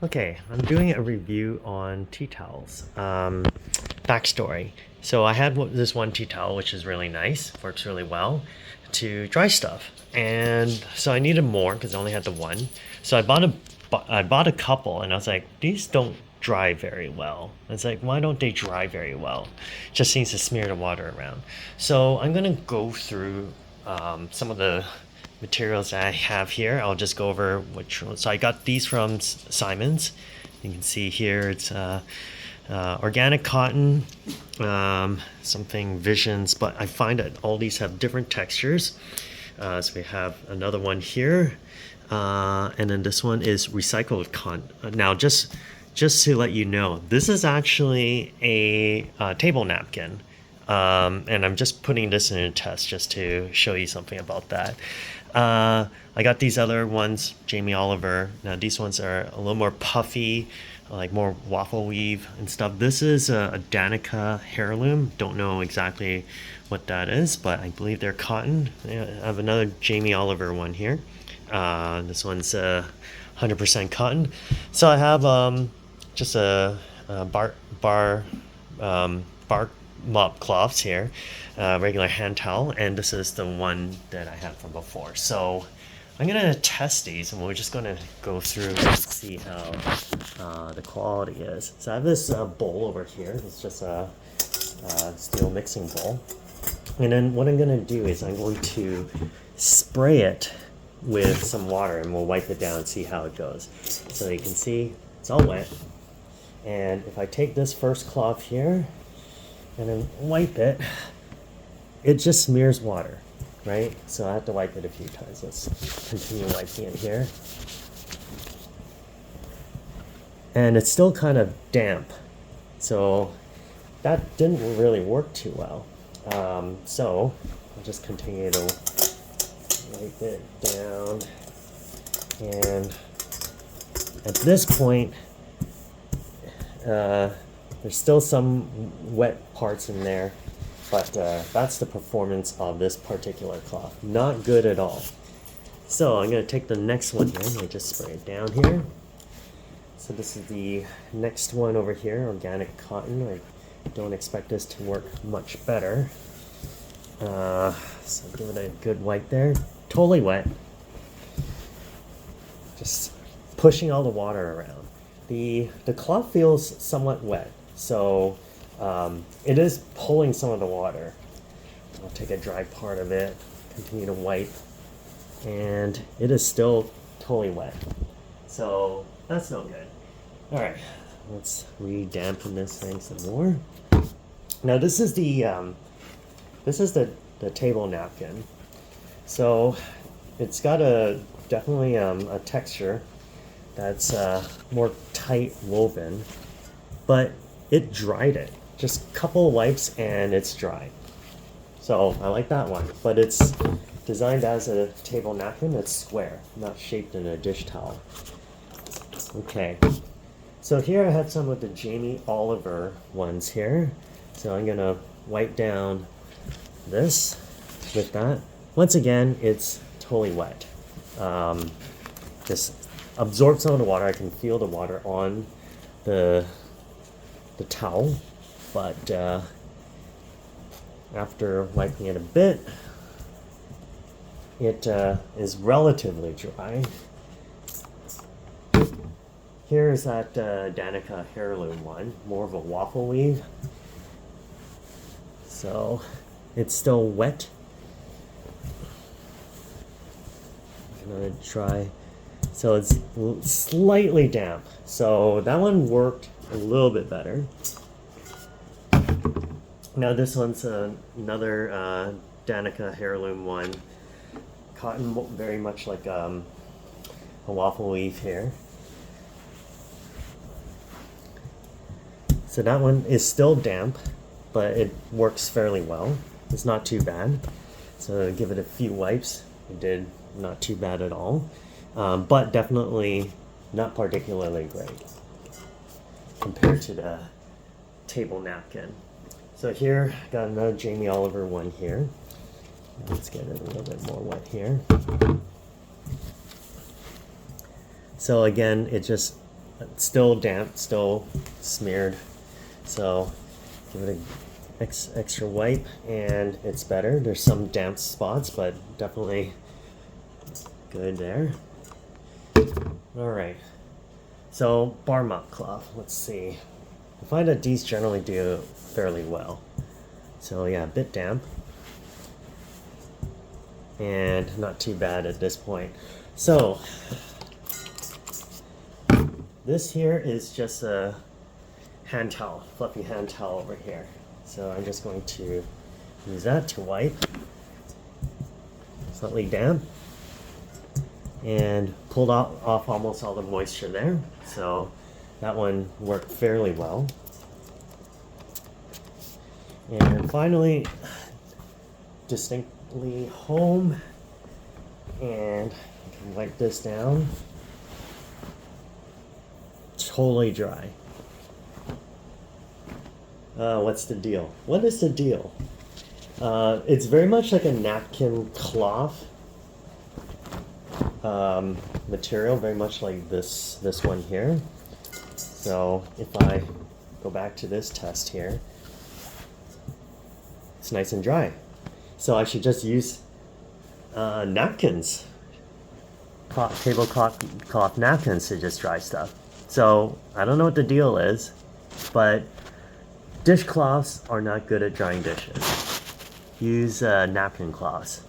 Okay, I'm doing a review on tea towels. Backstory. So I had this one tea towel, which is really nice, works really well to dry stuff. And so I needed more because I only had the one. So I bought a couple, and I was like, these don't dry very well. It's like, why don't they dry very well? Just seems to smear the water around. So I'm gonna go through some of the materials that I have here. I'll just go over which ones. So I got these from Simon's. You can see here it's organic cotton, something Visions, but I find that all these have different textures. So we have another one here, and then this one is recycled cotton. Now, just to let you know, this is actually a table napkin. And I'm just putting this in a test just to show you something about that. I got these other ones, Jamie Oliver. Now these ones are a little more puffy, like more waffle weave and stuff. This is a Danica heirloom. Don't know exactly what that is, but I believe they're cotton. I have another Jamie Oliver one here. This one's 100% cotton. So I have just a bar mop cloths here, regular hand towel, and this is the one that I had from before. So I'm gonna test these, and we're just gonna go through and see how the quality is. So I have this bowl over here. It's just a steel mixing bowl, and then what I'm gonna do is I'm going to spray it with some water, and we'll wipe it down and see how it goes. So you can see it's all wet, and if I take this first cloth here and then wipe it, it just smears water, right? So I have to wipe it a few times. Let's continue wiping it here. And it's still kind of damp, so that didn't really work too well. So I'll just continue to wipe it down. And at this point, there's still some wet parts in there, but that's the performance of this particular cloth. Not good at all. So I'm going to take the next one here, and I just spray it down here. So this is the next one over here, organic cotton. I don't expect this to work much better. So give it a good wipe there. Totally wet. Just pushing all the water around. The cloth feels somewhat wet, so it is pulling some of the water. I'll take a dry part of it, continue to wipe, and it is still totally wet. So that's no good. All right, let's re-dampen this thing some more. Now this is the table napkin. So it's got definitely a texture that's more tight woven, but it dried it. Just a couple of wipes and it's dry. So I like that one, but it's designed as a table napkin. It's square, not shaped in a dish towel. Okay, so here I have some of the Jamie Oliver ones here. So I'm gonna wipe down this with that. Once again, it's totally wet. Just absorb some of the water. I can feel the water on the towel, but after wiping it a bit, it is relatively dry. Here is that Danica heirloom one, more of a waffle weave. So it's still wet. I'm gonna try. So it's slightly damp. So that one worked a little bit better. Now this one's another Danica heirloom one. Cotton, very much like a waffle weave here. So that one is still damp, but it works fairly well. It's not too bad. So give it a few wipes. It did not too bad at all. But definitely not particularly great compared to the table napkin. So here, got another Jamie Oliver one here. Let's get it a little bit more wet here. So again, it just It's still damp, still smeared. So give it a extra wipe and it's better. There's some damp spots, but definitely good there. All right. So bar mop cloth, let's see. I find that these generally do fairly well. So yeah, a bit damp. And not too bad at this point. So this here is just a hand towel, fluffy hand towel over here. So I'm just going to use that to wipe. Slightly damp. And pulled off almost all the moisture there. So that one worked fairly well. And finally, distinctly home. And I can wipe this down. Totally dry. What's the deal? What is the deal? It's very much like a napkin cloth material, very much like this one here. So if I go back to this test here, it's nice and dry. So I should just use napkins, tablecloth napkins to just dry stuff. So I don't know what the deal is, but dishcloths are not good at drying dishes. Use napkin cloths.